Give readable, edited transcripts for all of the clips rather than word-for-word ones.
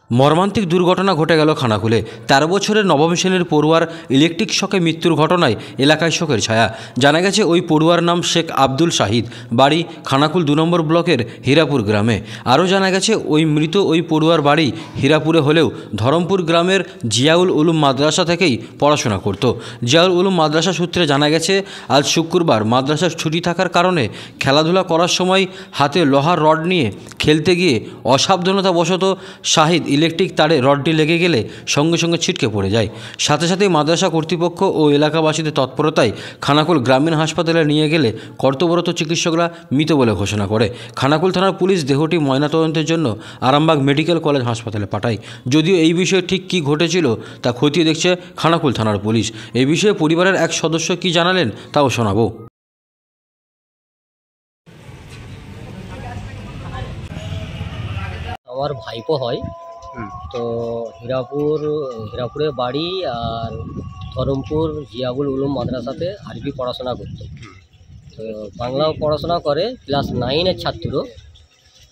মর্মান্তিক দুর্ঘটনা ঘটে গেল খানাকুলে। 13 বছরের নবম শ্রেণীর পড়ুয়ার ইলেকট্রিক শকে মৃত্যুর ঘটনায় এলাকায় শোকের ছায়া। জানা গেছে ওই পড়ুয়ার নাম শেখ আব্দুল শাহিদ, বাড়ি খানাকুল 2 নম্বর ব্লকের হীরাপুর গ্রামে। আরও জানা গেছে মৃত ওই পড়ুয়ার বাড়ি হীরাপুরে হলেও ধরমপুর গ্রামের জিয়াউল উলুম মাদ্রাসা থেকেই পড়াশোনা করত। জিয়াউল উলুম মাদ্রাসা সূত্রে জানা গেছে আজ শুক্রবার মাদ্রাসার ছুটি থাকার কারণে খেলাধুলা করার সময় হাতে লোহার রড নিয়ে খেলতে গিয়ে অসাবধানতাবশত শাহিদ ইলেকট্রিক তারে রডটি লেগে গেলে সঙ্গে সঙ্গে ছিটকে পড়ে যায়। সাথে সাথেই মাদ্রাসা কর্তৃপক্ষ ও এলাকাবাসীদের তৎপরতায় খানাকুল গ্রামীণ হাসপাতালে নিয়ে গেলে কর্তব্যরত চিকিৎসকরা মৃত বলে ঘোষণা করে। খানাকুল থানার পুলিশ দেহটি ময়নাতদন্তের জন্য আরামবাগ মেডিকেল কলেজ হাসপাতালে পাঠায়। যদিও এই বিষয়ে ঠিক কী ঘটেছিল তা খতিয়ে দেখছে খানাকুল থানার পুলিশ। এই বিষয়ে পরিবারের এক সদস্য কী জানালেন তাও শোনাবো। আমার ভাইপো হয়, তো হীরাপুরে বাড়ি আর ধরমপুর জিয়াউল উলুম মাদ্রাসাতে আরবি পড়াশোনা করতো। তো বাংলাও পড়াশোনা করে, ক্লাস 9-এর ছাত্র।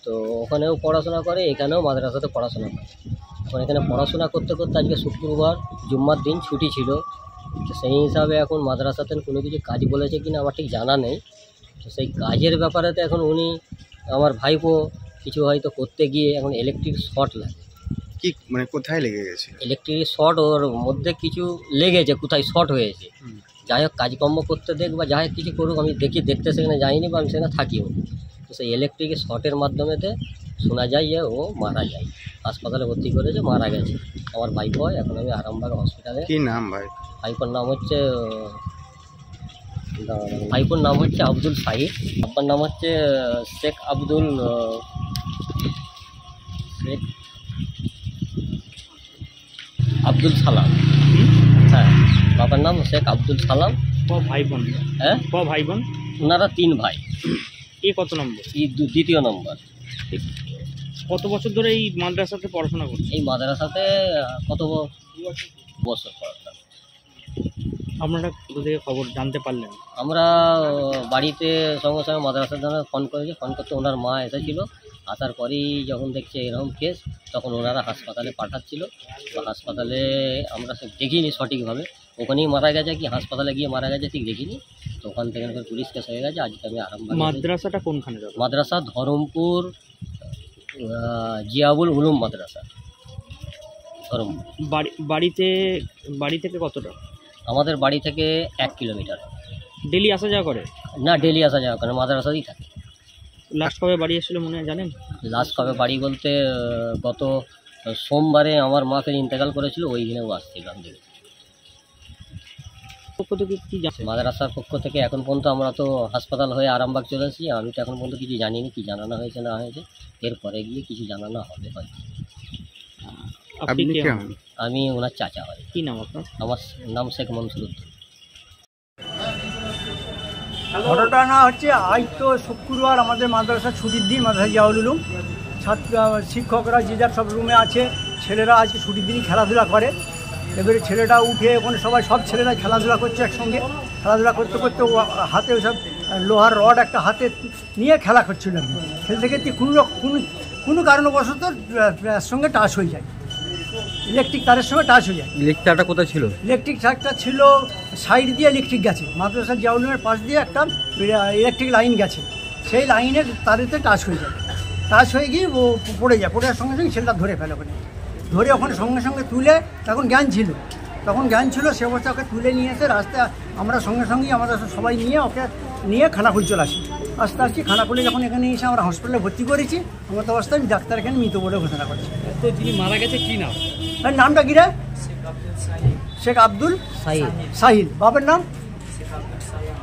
তো ওখানেও পড়াশোনা করে, এখানেও মাদ্রাসাতে পড়াশোনা করে। এখন এখানে পড়াশোনা করতে করতে আজকে শুক্রবার জুম্মার দিন ছুটি ছিল। তো সেই হিসাবে এখন মাদ্রাসাতে কোনো কিছু কাজ বলেছে কিনা আমার ঠিক জানা নেই। তো সেই কাজের ব্যাপারেতে এখন উনি আমার ভাইপো কিছু হয়তো করতে গিয়ে এখন ইলেকট্রিক শর্ট লাগে। কি মানে কোথায় লেগে গেছে? ইলেকট্রিক শর্ট ওর মধ্যে কিছু লেগেছে, কোথায় শর্ট হয়েছে। যাই হোক কাজকর্ম করতে দেখ বা যাই হোক কিছু করুক, আমি দেখতে সেখানে যাইনি বা আমি সেখানে থাকিও। তো সেই ইলেকট্রিক শর্টের মাধ্যমেতে শোনা যায় যে ও মারা যায়, হাসপাতালে ভর্তি করেছে, মারা গেছে। আমার ভাইপো হয়, এখন আমি আরামবাগ হসপিটালে। কি নাম ভাই? ভাইপোর নাম হচ্ছে আব্দুল শাহিদ। আব্বার নাম হচ্ছে শেখ আব্দুল সালাম। হ্যাঁ, বাবার নাম শেখ আব্দুল সালাম। ভাই বোন? হ্যাঁ, ভাই বোন ওনারা 3 ভাই। এ কত নম্বর? এই দ্বিতীয় নম্বর। কত বছর ধরে এই মাদ্রাসাতে পড়াশোনা করছে? এই মাদ্রাসাতে কত বছর পড়াশোনা। আপনারা কোথা থেকে খবর জানতে পারলেন? আমরা বাড়িতে সঙ্গে সঙ্গে মাদ্রাসার জন্য ফোন করেছি। ফোন করতে ওনার মা এসেছিলো। আসার পরেই যখন দেখছে এরকম কেস, তখন ওনারা হাসপাতালে পাঠাচ্ছিল। বা হাসপাতালে আমরা দেখিনি সঠিকভাবে, ওখানেই মারা গেছে কি হাসপাতালে গিয়ে মারা গেছে ঠিক দেখিনি। তো ওখান থেকে পুলিশ কেস হয়ে গেছে। আজকে আমি আরামবাগ। মাদ্রাসাটা কোনখানে? মাদ্রাসা ধরমপুর জিয়াউল উলুম মাদ্রাসা, ধরমপুর। বাড়ি থেকে কতটা? আমাদের বাড়ি থেকে 1 কিলোমিটার। ডেলি আসা যাওয়া করে? না, ডেলি আসা যাওয়া করে, মাদ্রাসাতেই থাকে। লাস্ট কবে বাড়ি এসেছিল মনে হয় জানেন? লাস্ট কবে বাড়ি বলতে গত সোমবারে আমার মাকে ইন্তেকাল করেছিল, ওই দিনেও আসছিল। মাদ্রাসার পক্ষ থেকে এখন পর্যন্ত আমরা তো হাসপাতাল হয়ে আরামবাগ চলে এসেছি। আমি তো এখন পর্যন্ত কিছু জানিনি কি জানানো হয়েছে না হয়েছে। এরপরে গিয়ে কিছু জানানো হবে হয়তো। আমি ওনার চাচা হয়। কি নাম আপনার? আমার নাম শেখ মনসুর। ঘটনা হচ্ছে আজ তো শুক্রবার, আমাদের মাদ্রাসা ছুটির দিন, মাদ্রাসা জিয়াউল উলুম। শিক্ষকরা যে যার সব রুমে আছে, ছেলেরা আজকে ছুটির দিনই খেলাধুলা করে। এবারে ছেলেটা উঠে ওখানে সব ছেলেরা খেলাধুলা করছে একসঙ্গে। খেলাধুলা করতে করতে হাতে ওসব লোহার রড একটা হাতে নিয়ে খেলা করছিল। খেলতে খেলতে কোনো কারণবশত সঙ্গে টাচ হয়ে যায়, ইলেকট্রিক তারের সঙ্গে টাচ হয়ে যায়। ইলেকট্রিক তারটা কোথায় ছিল? ইলেকট্রিক তারটা ছিল সাইড দিয়ে ইলেকট্রিক গেছে, মাদ্রাসা জিয়াউলের পাশ দিয়ে একটা ইলেকট্রিক লাইন গেছে। সেই লাইনের তারেতে টাচ হয়ে যায়। টাচ হয়ে গিয়ে ও পড়ে যায়। পড়ে যাওয়ার সঙ্গে সঙ্গে ছেলেটা ধরে ফেলে। ধরে ওখানে সঙ্গে সঙ্গে তুলে, তখন জ্ঞান ছিল, সে অবস্থা ওকে তুলে নিয়ে এসে রাস্তায় আমরা সঙ্গে সঙ্গেই আমাদের সবাই ওকে নিয়ে খানাকুল চলে আসি। আসছি খানাকুলে যখন এখানে এসে আমরা হসপিটালে ভর্তি করেছি, আমার অবস্থায় ডাক্তার এখানে মৃত বলে ঘোষণা করেছে। তো যিনি মারা গেছে কি নাম? নামটা কি রে? শেখ আব্দুল শাহিদ। বাবার নাম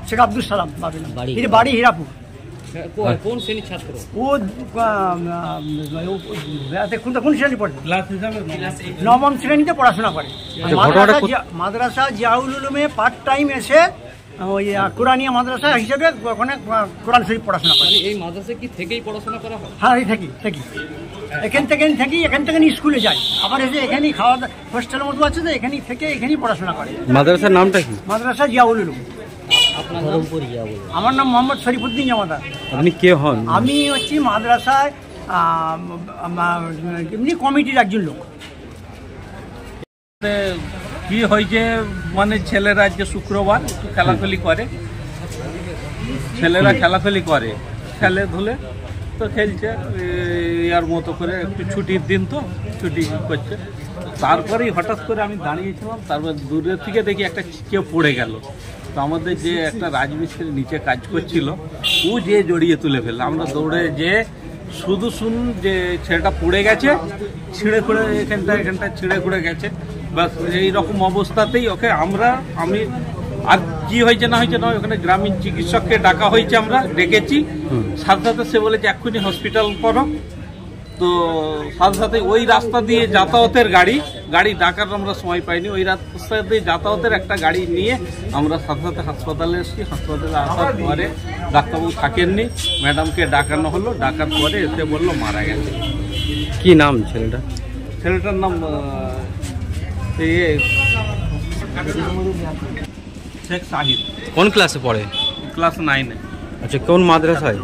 শেখ আব্দুল সালাম। বাবার নাম বাড়ি হীরাপুর। কোন শ্রেণীর ছাত্র ও? কোন শ্রেণী পড়ে? 9ম শ্রেণীতে পড়াশোনা করে। মাদ্রাসা জিয়াউল উলুমে পার্ট টাইম এসে ওই কোরআনিয়া মাদ্রাসা হিসেবে ওখানে কোরআন শরীফ পড়াশোনা করে। এই মাদ্রাসা কি থেকেই পড়াশোনা করা হয়? হ্যাঁ, থাকি এখান থেকে স্কুলে যাই, আবার এসে এখানেই খাওয়া দাওয়া, হোস্টেলের মতো আছে, তো এখানেই থেকে এখানেই পড়াশোনা করে। মাদ্রাসার নামটা কি? মাদ্রাসা জিয়াউল উলুম। ধরমপুর জিয়াউল। আমার নাম মোহাম্মদ শরীফুদ্দিন জামাদার। আপনি কে হন? আমি হচ্ছি মাদ্রাসায় এমনি কমিটির একজন লোক। কি হয়েছে মানে ছেলেরা যে শুক্রবার একটু খেলাখেলি করে, ছেলেরা খেলাখেলি করে, খেলে ধুলে তো খেলছে ইয়ার মতো করে, একটু ছুটির দিন তো ছুটি করছে। তারপরেই হঠাৎ করে আমি দাঁড়িয়েছিলাম, তারপর দূরের থেকে দেখি একটা কেউ পড়ে গেল। তো আমাদের যে একটা রাজমিস্ত্রি নিচে কাজ করছিল ও যে জড়িয়ে তুলে ফেললো। আমরা দৌড়ে যে শুধু শুনুন যে ছেলেটা পড়ে গেছে, ছিঁড়ে খুঁড়ে এখানটা ছিঁড়ে খুঁড়ে গেছে। বাস এইরকম অবস্থাতেই ওকে আমি আর কি হয়েছে না হয়েছে নয়, ওখানে গ্রামীণ চিকিৎসককে ডাকা হয়েছে, আমরা ডেকেছি। সাথে সাথে সে বলেছে এক্ষুনি হসপিটাল করো। তো সাথে সাথে ওই রাস্তা দিয়ে যাতায়াতের গাড়ি ডাকার আমরা সময় পাইনি। ওই রাস্তা দিয়ে যাতায়াতের একটা গাড়ি নিয়ে আমরা সাথে সাথে হাসপাতালে এসেছি। হাসপাতালে আসার পরে ডাক্তারবাবু থাকেননি, ম্যাডামকে ডাকানো হলো। ডাকার পরে এসে বললো মারা গেছে। কি নাম ছেলেটার নাম শেখ শাহিদ। কোন ক্লাসে পড়ে? ক্লাস 9-এ। আচ্ছা, কোন মাদ্রাসায়?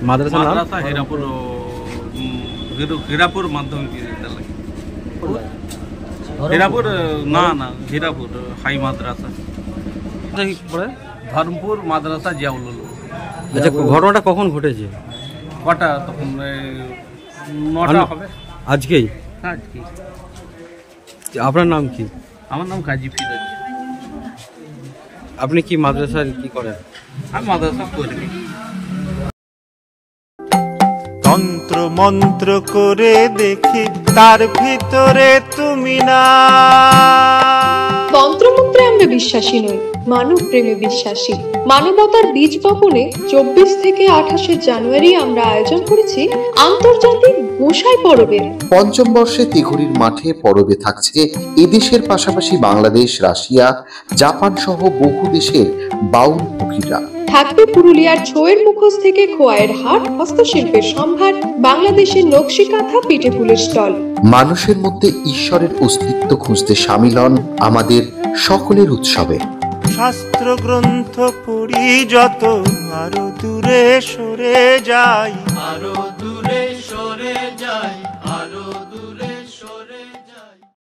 মাদ্রাসার নাম? মাদ্রাসা হীরাপুর মাধ্যমিক বিদ্যালয়। হীরাপুর হীরাপুর হাই মাদ্রাসা, ধর্মপুর মাদ্রাসা জিয়াউল উলুম। আচ্ছা, ঘটনাটা কখন ঘটেছে? কটা তখন 9টা হবে। আজকেই? হ্যাঁ, আজকেই। আপনার নাম কি? আমার নাম কাজী ফিরোজ। আপনি কি মাদ্রাসার কি করেন? আমি মাদ্রাসা কর্মী। তন্ত্র মন্ত্র করে দেখি তার ভিতরে তুমি না। তন্ত্রমন্ত্রে আমরা বিশ্বাসী নই, মানব প্রেমে বিশ্বাসী। মানবতার বীজ বপনে 24 থেকে 28 জানুয়ারি আমরা আয়োজন করেছি আন্তর্জাতিক গোসাই পরবের। পঞ্চম বর্ষে তিঘুরির মাঠে পরবে থাকছে এদেশের পাশাপাশি বাংলাদেশ, রাশিয়া, জাপান সহ বহু দেশের বাউল পুকিরা। থাকবে পুরুলিয়ার ছোয়ের মুখোশ থেকে খোয়াইয়ের হাট, হস্তশিল্পের সম্ভার, বাংলাদেশের নকশি কাঁথা, পিঠে ফুলের স্টল। মানুষের মধ্যে ঈশ্বরের অস্তিত্ব খুঁজতে সামিল হন আমাদের সকলের উৎসবে। শাস্ত্র গ্রন্থ পড়ি যত, আরো দূরে সরে যাই, আরো দূরে সরে যাই।